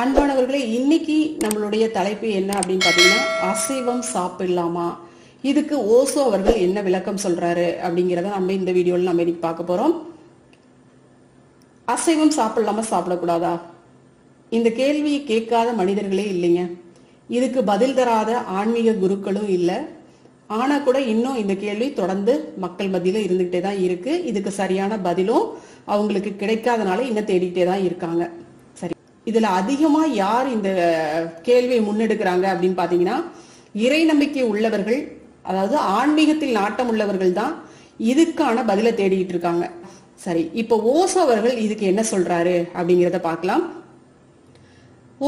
அன்பானவர்களே, இன்னைக்கு நம்மளுடைய தலைப்பு என்ன அப்படின்னு பாத்தீங்கன்னா, அசைவம் சாப்பிடலாமா? இதுக்கு ஓசோ அவர்கள் என்ன விளக்கம் சொல்றாரு அப்படிங்கறத நம்ம இந்த வீடியோல நம்ம இன்னைக்கு பார்க்க போறோம். அசைவம் சாப்பிடலாமா சாப்பிடக்கூடாதா? இந்த கேள்வியை கேட்காத மனிதர்களே இல்லைங்க. இதுக்கு பதில் தராத ஆன்மீக குருக்களும் இல்லை. ஆனா கூட இன்னும் இந்த கேள்வி தொடர்ந்து மக்கள் மத்தியில இருந்துகிட்டே தான் இருக்கு. இதுக்கு சரியான பதிலும் அவங்களுக்கு கிடைக்காதனால இன்னும் தேடிக்கிட்டே தான் இருக்காங்க. சரி, இதுல அதிகமா யார் இந்த கேள்வியை முன்னெடுக்கிறாங்க அப்படின்னு பாத்தீங்கன்னா, இறை நம்பிக்கை உள்ளவர்கள், அதாவது ஆன்மீகத்தில் நாட்டம் உள்ளவர்கள் தான் இதுக்கான பதிலை தேடிக்கிட்டு இருக்காங்க. சரி, இப்ப ஓசோ அவர்கள் இதுக்கு என்ன சொல்றாரு அப்படிங்கிறத பார்க்கலாம்.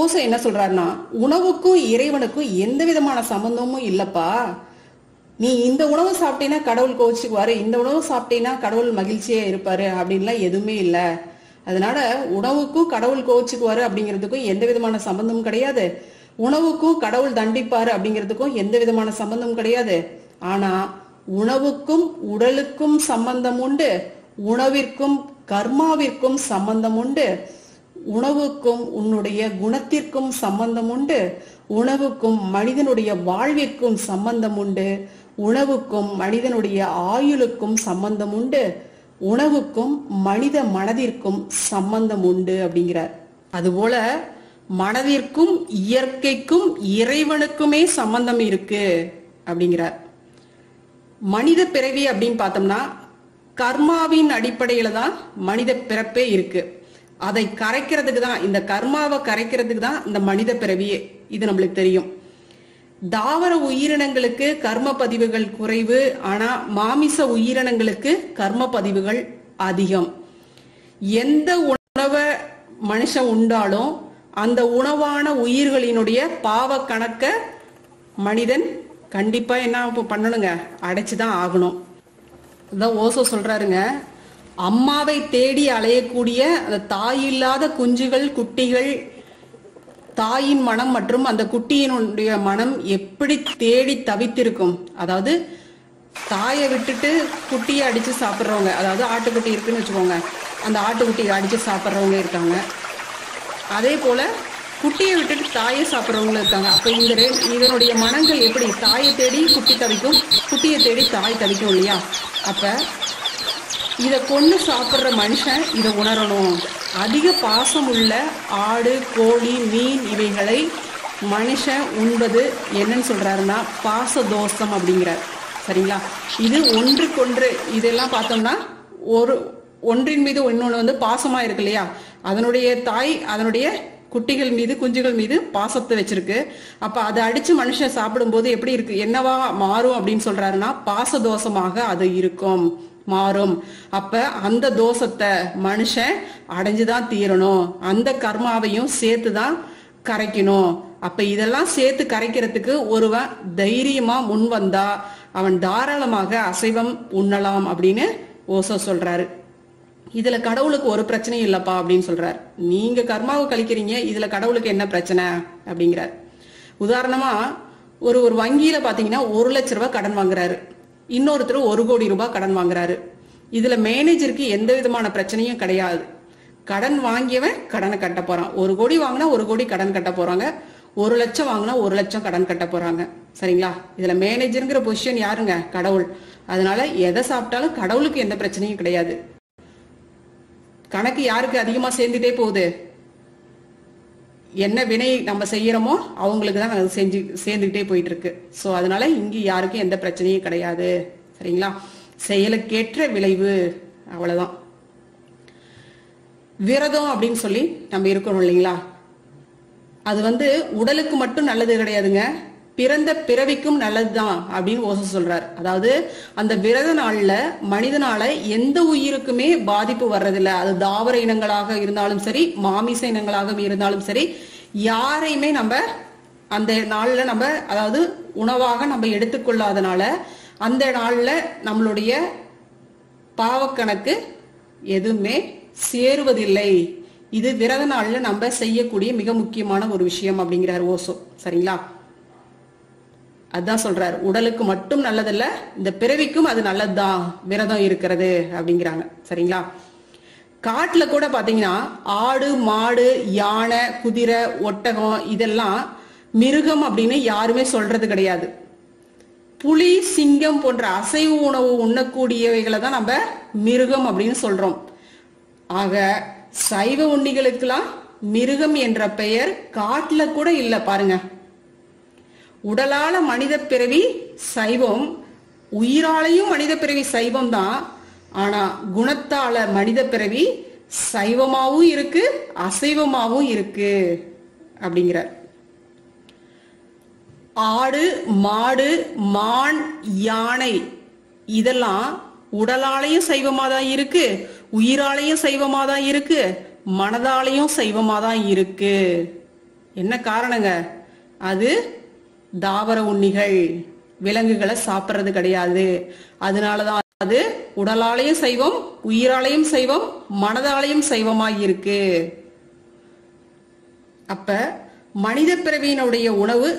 ஓசோ என்ன சொல்றாருன்னா, உணவுக்கும் இறைவனுக்கும் எந்த விதமான சம்பந்தமும் இல்லப்பா. நீ இந்த உணவு சாப்பிட்டீங்கன்னா கடவுள் கோவிச்சுக்குவாரு, இந்த உணவு சாப்பிட்டீங்கன்னா கடவுள் மகிழ்ச்சியா இருப்பாரு அப்படின்லாம் எதுவுமே இல்லை. அதனால உணவுக்கும் கடவுள் கோவிச்சுக்குவாரு அப்படிங்கிறதுக்கும் எந்த விதமான சம்பந்தமும் கிடையாது. உணவுக்கும் கடவுள் தண்டிப்பாரு அப்படிங்கிறதுக்கும் எந்த விதமான சம்பந்தமும் கிடையாது. ஆனா உணவுக்கும் உடலுக்கும் சம்பந்தம் உண்டு, உணவிற்கும் கர்மாவிற்கும் சம்பந்தம் உண்டு, உணவுக்கும் உன்னுடைய குணத்திற்கும் சம்பந்தம் உண்டு, உணவுக்கும் மனிதனுடைய வாழ்விற்கும் சம்பந்தம் உண்டு, உணவுக்கும் மனிதனுடைய ஆயுளுக்கும் சம்பந்தம் உண்டு, உணவுக்கும் மனித மனதிற்கும் சம்பந்தம் உண்டு அப்படிங்கிறார். அதுபோல மனதிற்கும் இயற்கைக்கும் இறைவனுக்குமே சம்பந்தம் இருக்கு அப்படிங்கிறார். மனித பிறவி அப்படின்னு பார்த்தோம்னா கர்மாவின் அடிப்படையில தான் மனித பிறப்பே இருக்கு. அதை கரைக்கிறதுக்கு தான், இந்த கர்மாவை கரைக்கிறதுக்கு தான் இந்த மனித பிறவியே. இது நம்மளுக்கு தெரியும். தாவர உயிரினங்களுக்கு கர்ம பதிவுகள் குறைவு, ஆனா மாமிச உயிரினங்களுக்கு கர்ம பதிவுகள் அதிகம். எந்த உணவை மனுஷன் உண்டாலும் அந்த உணவான உயிர்களினுடைய பாவ கணக்க மனிதன் கண்டிப்பா என்ன பண்ணணுங்க, அடைச்சுதான் ஆகணும். அதான் ஓசோ சொல்றாருங்க, அம்மாவை தேடி அலையக்கூடிய அந்த தாயில்லாத குஞ்சுகள், குட்டிகள், தாயின் மனம் மற்றும் அந்த குட்டியினுடைய மனம் எப்படி தேடி தவித்திருக்கும். அதாவது தாயை விட்டுட்டு குட்டியை அடிச்சு சாப்பிட்றவங்க, அதாவது ஆட்டுக்குட்டி இருக்குன்னு வச்சுக்கோங்க, அந்த ஆட்டுக்குட்டியை அடிச்சு சாப்பிட்றவங்க இருக்காங்க. அதே போல குட்டியை விட்டுட்டு தாயை சாப்பிட்றவங்களும் இருக்காங்க. அப்ப இதனுடைய மனங்கள் எப்படி தாயை தேடி குட்டி தவிக்கும், குட்டியை தேடி தாய் தவிக்கும் இல்லையா? அப்ப இதை கொண்டு சாப்பிட்ற மனுஷன் இதை உணரணும். அதிக பாசம் உள்ள ஆடு, கோழி, மீன் இவைகளை மனுஷன் உண்பது என்னன்னு சொல்றாருன்னா பாச தோஷம் அப்படிங்கிறார். சரிங்களா? இது ஒன்றுக்கொன்று, இதெல்லாம் பார்த்தோம்னா ஒன்றின் மீது இன்னொன்று பாசமா இருக்கு இல்லையா? அதனுடைய தாய் அதனுடைய குட்டிகள் மீது, குஞ்சுகள் மீது பாசத்தை வச்சிருக்கு. அப்ப அதை அடிச்சு மனுஷன் சாப்பிடும்போது எப்படி இருக்கு, என்னவா மாறும் அப்படின்னு சொல்றாருன்னா பாச தோஷமாக அது இருக்கும், மாறும். அப்ப அந்த தோஷத்தை மனுஷன் அடைஞ்சுதான் தீரணும். அந்த கர்மாவையும் சேர்த்துதான் கரைக்கணும். அப்ப இதெல்லாம் சேர்த்து கரைக்கிறதுக்கு ஒருவன் தைரியமா முன் வந்தா அவன் தாராளமாக அசைவம் உண்ணலாம் அப்படின்னு ஓசோ சொல்றாரு. இதுல கடவுளுக்கு ஒரு பிரச்சனையும் இல்லப்பா அப்படின்னு சொல்றாரு. நீங்க கர்மாவை கழிக்கிறீங்க, இதுல கடவுளுக்கு என்ன பிரச்சனை அப்படிங்கிறார். உதாரணமா ஒரு வங்கியில பாத்தீங்கன்னா 1 லட்ச ரூபாய் கடன் வாங்குறாரு, இன்னொருத்தர் 1 கோடி ரூபாய் கடன் வாங்குறாரு. இதுல மேனேஜருக்கு எந்த விதமான பிரச்சனையும் கிடையாது. கடன் வாங்கியவன் கடனை கட்ட போறான். 1 கோடி வாங்கினா 1 கோடி கடன் கட்ட போறாங்க, 1 லட்சம் வாங்கினா 1 லட்சம் கடன் கட்ட போறாங்க. சரிங்களா? இதுல மேனேஜருங்கிற பொசிஷன் யாருங்க? கடவுள். அதனால எதை சாப்பிட்டாலும் கடவுளுக்கு எந்த பிரச்சனையும் கிடையாது. கணக்கு யாருக்கு அதிகமா சேர்ந்துட்டே போகுது, என்ன வினை நம்ம செய்யறோமோ அவங்களுக்கு தான் அது சேர்ந்துகிட்டே போயிட்டு இருக்கு. சோ அதனால இங்க யாருக்கும் எந்த பிரச்சனையும் கிடையாது. சரிங்களா? செயலுக்கேற்ற விளைவு, அவ்வளவுதான். விரதம் அப்படின்னு சொல்லி நம்ம இருக்கணும் இல்லைங்களா? அது உடலுக்கு மட்டும் நல்லது கிடையாதுங்க, பிறந்த பிறவிக்கும் நல்லதுதான் அப்படின்னு ஓசோ சொல்றாரு. அதாவது அந்த விரத நாள்ல மனிதனால எந்த உயிருக்குமே பாதிப்பு வர்றதில்ல. அது தாவர இனங்களாக இருந்தாலும் சரி, மாமிச இனங்களாக இருந்தாலும் சரி, யாரையுமே நம்ம அந்த நாள்ல நம்ம அதாவது உணவாக நம்ம எடுத்துக்கொள்ளாதனால அந்த நாள்ல நம்மளுடைய பாவக்கணக்கு எதுவுமே சேருவதில்லை. இது விரத நாள்ல நம்ம செய்யக்கூடிய மிக முக்கியமான ஒரு விஷயம் அப்படிங்கிறார் ஓசோ. சரிங்களா? அதான் சொல்றாரு, உடலுக்கு மட்டும் நல்லதில்ல, இந்த பிறவிக்கும் அது நல்லதுதான் விரதம் இருக்கிறது அப்படிங்கிறாங்க. சரிங்களா? காட்டுல கூட பாத்தீங்கன்னா ஆடு, மாடு, யானை, குதிரை, ஒட்டகம் இதெல்லாம் மிருகம் அப்படின்னு யாருமே சொல்றது கிடையாது. புலி, சிங்கம் போன்ற அசைவ உணவு உண்ணக்கூடியவைகளை தான் நம்ம மிருகம் அப்படின்னு சொல்றோம். ஆக சைவ உண்ணிகளுக்கெல்லாம் மிருகம் என்ற பெயர் காட்டுல கூட இல்ல பாருங்க. உடலால மனித பிறவி சைவம், உயிராலையும் மனித பிறவி சைவம் தான். ஆனா குணத்தால மனித பிறவி சைவமாவும் இருக்கு, அசைவமாவும் இருக்கு அப்படிங்கிறார். ஆடு, மாடு, மான், யானை இதெல்லாம் உடலாலையும் சைவமா தான் இருக்கு, உயிராலையும் சைவமா தான் இருக்கு, மனதாலையும் சைவமா தான் இருக்கு. என்ன காரணங்க? அது தாவர உண்ணிகள், விலங்குகளை சாப்பிட்றது கிடையாது. அதனாலதான் அது உடலாலையும் சைவம், உயிராலையும் சைவம், மனதாலையும் சைவமா இருக்கு. அப்ப மனித பிறவியினுடைய உணவு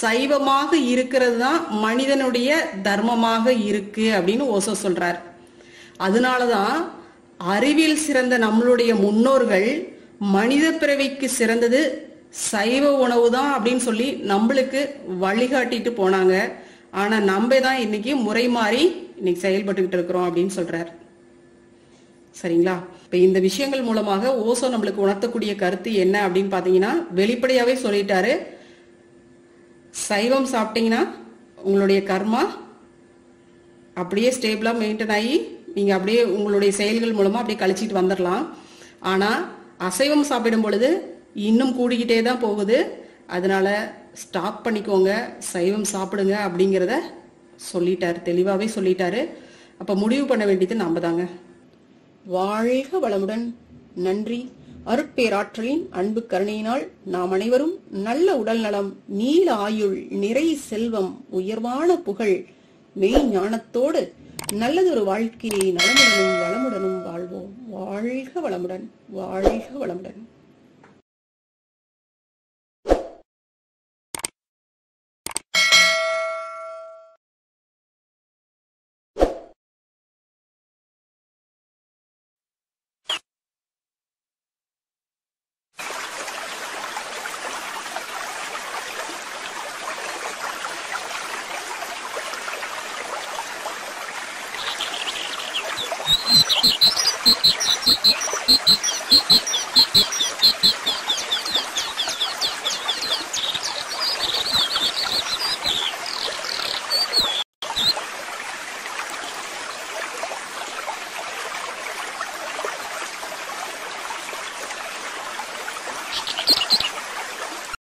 சைவமாக இருக்கிறது தான் மனிதனுடைய தர்மமாக இருக்கு அப்படின்னு ஓசோ சொல்றார். அதனாலதான் அறிவில் சிறந்த நம்மளுடைய முன்னோர்கள் மனித பிறவிக்கு சிறந்தது சைவ உணவு தான் அப்படின்னு சொல்லி நம்மளுக்கு வழிகாட்டிட்டு போனாங்க. ஆனா நம்ம தான் இன்னைக்கு முறை மாறி இன்னைக்கு செயல்பட்டுக்கிட்டு இருக்கிறோம் அப்படின்னு சொல்றார். சரிங்களா? இப்ப இந்த விஷயங்கள் மூலமாக ஓசோ நம்மளுக்கு உணர்த்தக்கூடிய கருத்து என்ன அப்படின்னு பாத்தீங்கன்னா, வெளிப்படையாவே சொல்லிட்டாரு. சைவம் சாப்பிட்டீங்கன்னா உங்களுடைய கர்மா அப்படியே ஸ்டேபிளா மெயின்டைன் ஆகி நீங்க அப்படியே உங்களுடைய செயல்கள் மூலமா அப்படியே கழிச்சிட்டு வந்துடலாம். ஆனா அசைவம் சாப்பிடும் பொழுது இன்னும் கூடிக்கிட்டே தான் போகுது. அதனால ஸ்டாப் பண்ணிக்கோங்க, சைவம் சாப்பிடுங்க அப்படிங்கிறத சொல்லிட்டாரு, தெளிவாவே சொல்லிட்டாரு. அப்ப முடிவு பண்ண வேண்டியது நாம தாங்க. வாழ்க வளமுடன். நன்றி. அருட்பேராற்றலின் அன்பு கருணையினால் நாம் அனைவரும் நல்ல உடல் நலம், நீல ஆயுள், நிறை செல்வம், உயர்வான புகழ், மெய் ஞானத்தோடு நல்லதொரு வாழ்க்கையை நலமுடனும் வளமுடனும் வாழ்வோம். வாழ்க வளமுடன். வாழ்க வளமுடன்.